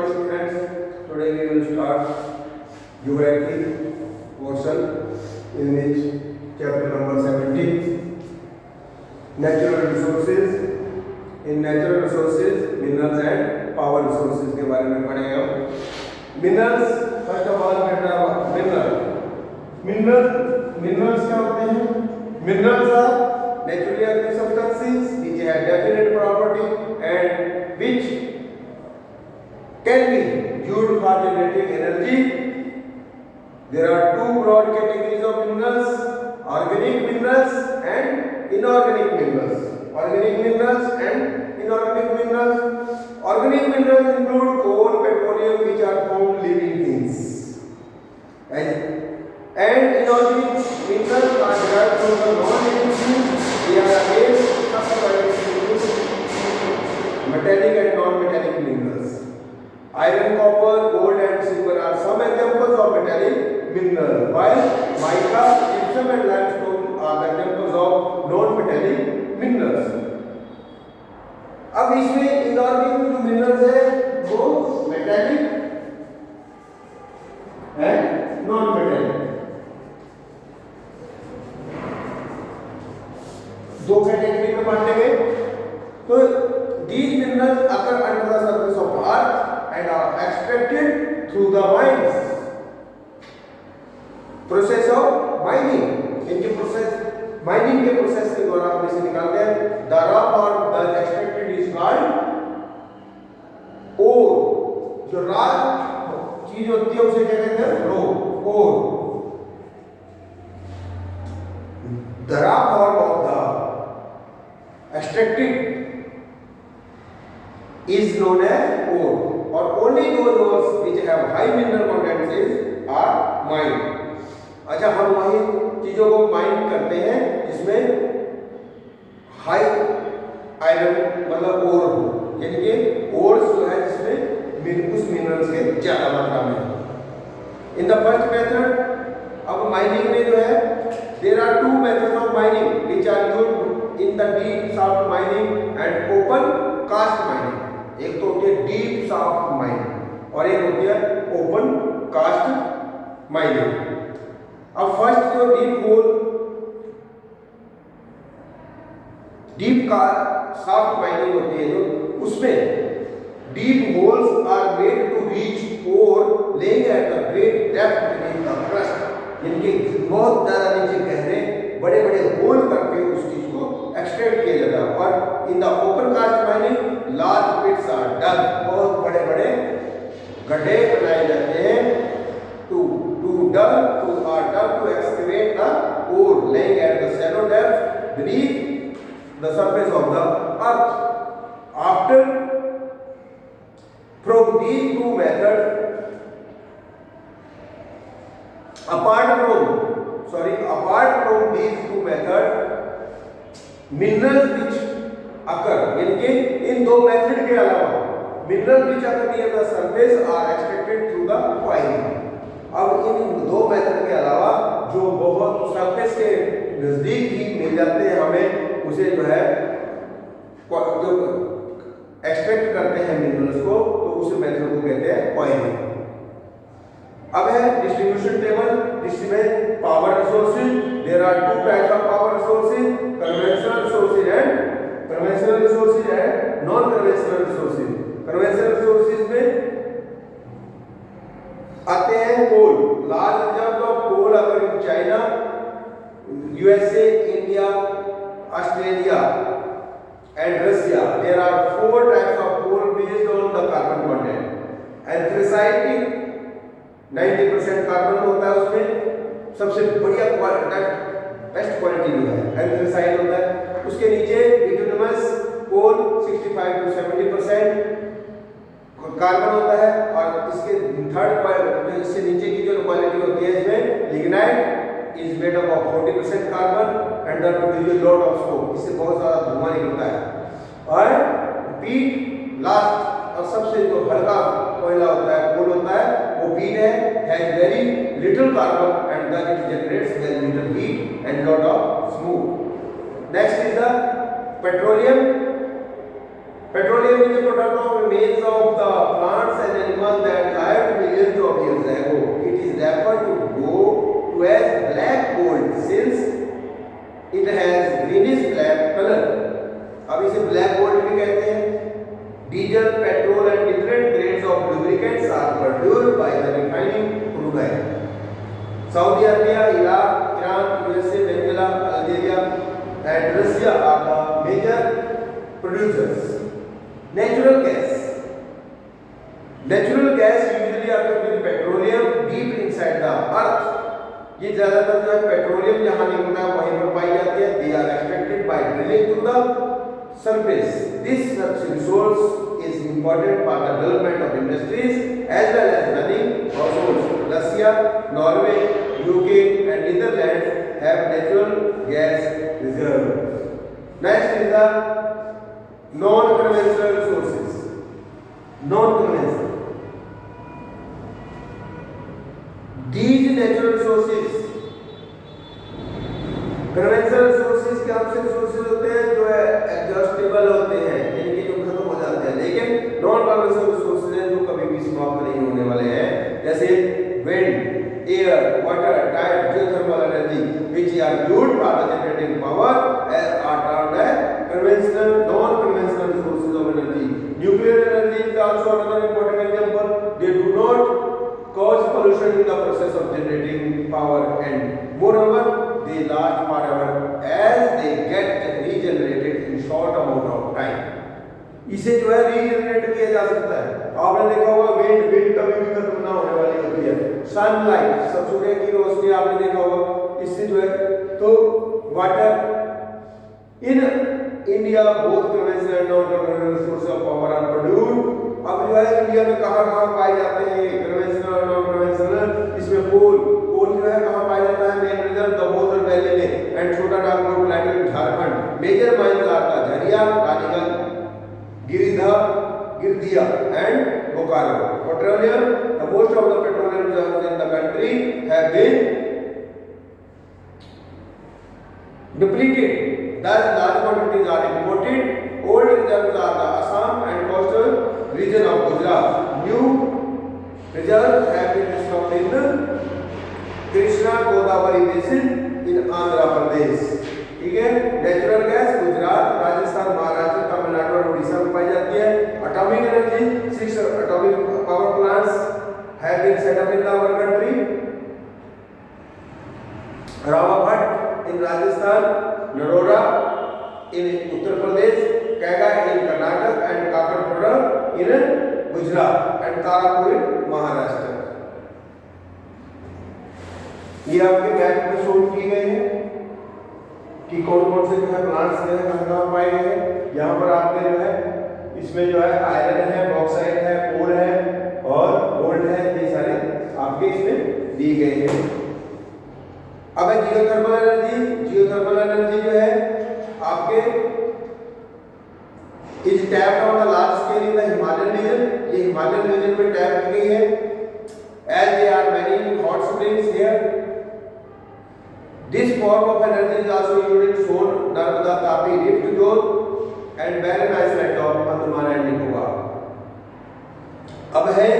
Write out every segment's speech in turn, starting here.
morning students. Today we will start geography portion in which chapter number 17 natural resources. In natural resources minerals and power resources के बारे में पढ़ेंगे हम. Minerals first of all minerals क्या होते हैं? Minerals are naturally occurring substances which have definite property and which can be used for generating energy. There are two broad categories of minerals: organic minerals and inorganic minerals. Organic minerals and inorganic minerals. Organic minerals include coal, petroleum, which are from living things. And inorganic minerals are derived from the non-living things. They are again subdivided into metallic and non-metallic minerals. Iron, copper, gold and silver are some examples of metallic minerals, while mica, gypsum and limestone are the examples of non-metallic minerals. अब इसमें inorganic जो minerals है वो metallic and non metallic दो category में बांटे गए. तो these minerals occur under the surface of earth and are extracted through the mines. Process of mining. इनके प्रोसेस माइनिंग के प्रोसेस के द्वारा हम इसे निकालते हैं. The raw form that extracted is called ore. जो रॉ चीज होती है उसे क्या कहते हैं? ore. The raw form of the extracted is known as ore, or only those ores which have high mineral contents are mined. अच्छा, हम वही चीजों को माइन करते हैं जिसमें हाई आयरन मतलब ओर हो, यानी कि ओर्स जो है जिसमें उस मिनरल्स के ज्यादा मात्रा में. इन द फर्स्ट मेथड, अब माइनिंग में जो है there are two methods of mining which are used in the deep shaft mining and open cast mining. एक तो होती है डीप शाफ्ट माइनिंग और एक होती है ओपन कास्ट माइनिंग. अब फर्स्ट जो डीप का शाफ्ट माइनिंग होती है जो उसमें deep holes are made to reach ores lying at the great depth beneath the crust. इनके बहुत ज्यादा नीचे गहरे बड़े बड़े होल करके उस चीज को एक्सट्रैक्ट किया जाता है. और in the open cast mining large pits are dug. बहुत बड़े बड़े गड्ढे बनाए जाते हैं to excavate the ore laying at the shallow depth beneath the surface of the earth. After from these two methods, apart from these two methods, minerals which occur, यानी कि इन दो मेथड के अलावा minerals which occur near the surface are extracted through the quarrying. अब इन दो method के अलावा जो बहुत सरफेस के नजदीक ही मिल जाते हैं हमें, उसे जो है जो एक्सट्रैक्ट करते हैं मिनरल्स को, तो उस मेथड को कहते हैं क्वाइरिंग. अब है डिस्ट्रीब्यूशन टेबल. जिसमें power resources, there are two types of power resources, conventional resources and non conventional resources. Conventional resources में आते हैं coal. Large reserve of coal अगर in China, USA, India, Australia and Russia. There are 4 types of coal based on the carbon content. Anthracite 90% carbon होता है उसमें. सबसे बढ़िया best quality जो है एंथ्रेसाइट होता है. उसके नीचे बिटुमिनस कोल 65 to 70% कार्बन होता है. और इसके थर्ड इससे नीचे की जो क्वालिटी होती है इसमें lignite is made up of 40% carbon and that produces lot of smoke. इससे बहुत ज्यादा धुआं निकलता है. और पीट लास्ट और सबसे जो हल्का कोयला होता है, कोल होता है, वो पीट है, has very little carbon and that it generates very little heat and lot of smoke. Next is the petroleum. Petroleum is a product of remains of the plants and animals that lived millions of years ago. It is referred to as black gold since it has greenish black color. अब इसे black gold भी कहते हैं. Diesel, petrol and different grades of lubricants are produced by the refining crude oil. Saudi Arabia, Iraq, Iran, USA, Venezuela, Algeria and Russia are the major producers. Natural gas. Natural gas usually occurs with petroleum deep inside the earth. ये ज्यादातर जो है petroleum जहां निकलता है वहीं पर पाई जाती है. They are extracted by drilling to the surface. This such resource is important for the development of industries as well as running households. Russia, Norway, UK and Netherlands have natural gas reserves. Next is the non-conventional resources. Non-conventional. These natural resources, conventional resources क्या आपसे resources होते हैं जो है adjustable होते हैं, यानी कि जो खत्म हो जाते हैं, लेकिन non-conventional resources हैं जो कभी भी समाप्त नहीं होने वाले हैं, जैसे wind, air, water, tide, geothermal energy, which are used for the generating power, are termed as conventional, non-conventional sources of energy. Nuclear energy is also another important example. They do not cause pollution in the process of generating power, and moreover, they last forever as they get regenerated in short amount of time. इसे जो है regenerate किया जा सकता है. आपने देखा होगा विंड कभी भी खत्म ना होने वाली होती है. सनलाइट, सूर्य की रोशनी आपने देखा होगा, इससे जो है तो water in India both conventional and non conventional source of power are produced. अब जो है इंडिया में कहां पाए जाते हैं कन्वेंशनल और नॉन कन्वेंशनल. इसमें कोल जो है कहां पाया जाता है? मेन रिजर्व दामोदर वैली में and Chota Nagpur plateau Jharkhand. Major mines are the Jharia, Raniganj, Giridih and Bokaro. Petroleum, the most of the petroleum reserves in the country have been depleted. Thus, large quantities are imported. Old reserves are the Assam and coastal region of Gujarat. New reserves have been discovered in the Krishna Godavari basin in Andhra Pradesh. ठीक है. Natural gas Gujarat, Rajasthan, Maharashtra, Tamil Nadu और उड़ीसा में पाई जाती है. Atomic energy, 6 atomic power plants have been set up in our country. Rawabhat in Rajasthan, Narora in Uttar Pradesh, Kaiga in Karnataka and Kakarpura in Gujarat and Tarapur in Maharashtra. ये आपके map में show किए गए हैं कि कौन कौन से जो है प्लांट्स जो है कहाँ पाए गए हैं. यहाँ पर आपके जो है इसमें जो है आयरन है, बॉक्साइट है, कोल है और गोल्ड है. ये सारे आपके इसमें दिए गए हैं. अब है जियोथर्मल एनर्जी. जियोथर्मल एनर्जी जो है आपके is tapped on the large scale in the Himalayan region. ये हिमालयन रीजन में टैप की गई है. As they are many hot springs here. This form of energy is also used in Son, Narmada, Tapi, Rift Zone and barren island of Andaman and Nicobar. अब है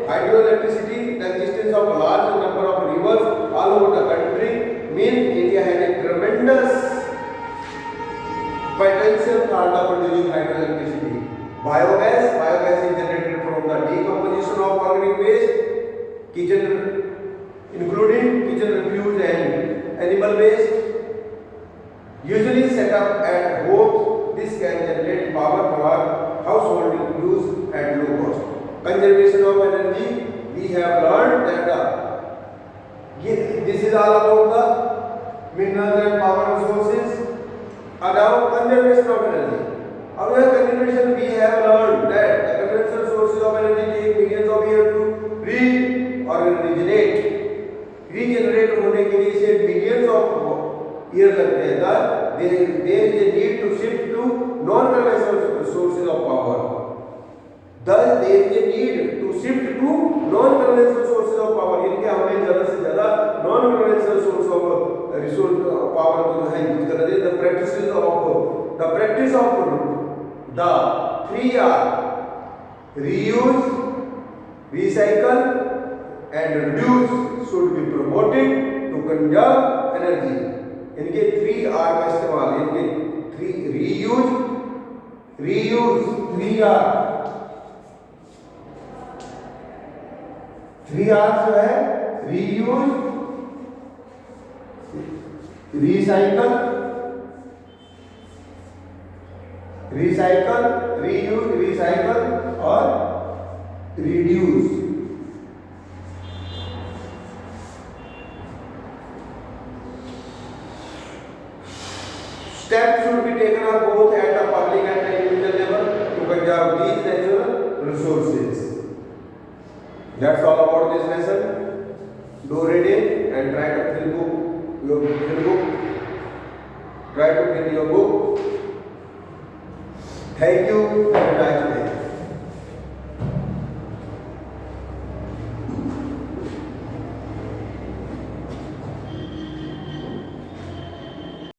hydroelectricity. The existence of a large number of rivers all over the country means India has a tremendous potential for the producing hydroelectricity. Biogas is generated from the decomposition of organic waste, including kitchen refuse and animal waste, usually set up at home. This can generate power for household use at low cost. Conservation of energy, we have learned that this is all about the minerals and power resources. Now conservation of energy. Our conservation, we have learned that the conventional sources of energy take millions of years to regenerate होने के लिए इसे millions of years लगते हैं. Thus, there is a need to shift to non-conventional sources of power. इनके हमें ज़्यादा से ज़्यादा non-conventional source of resource power को जो है यूज करना चाहिए. The practice of the 3R, reuse, recycle and reduce should be promoted to conserve energy. इनके 3R का इस्तेमाल, इनके reuse 3R, 3R जो है reuse, recycle, reuse, recycle और reduce. Steps should be taken up both at the public and the individual level to conserve these natural resources. That's all about this lesson. Do read it and try to fill your book. Try to fill your book. Thank you. Have a nice day.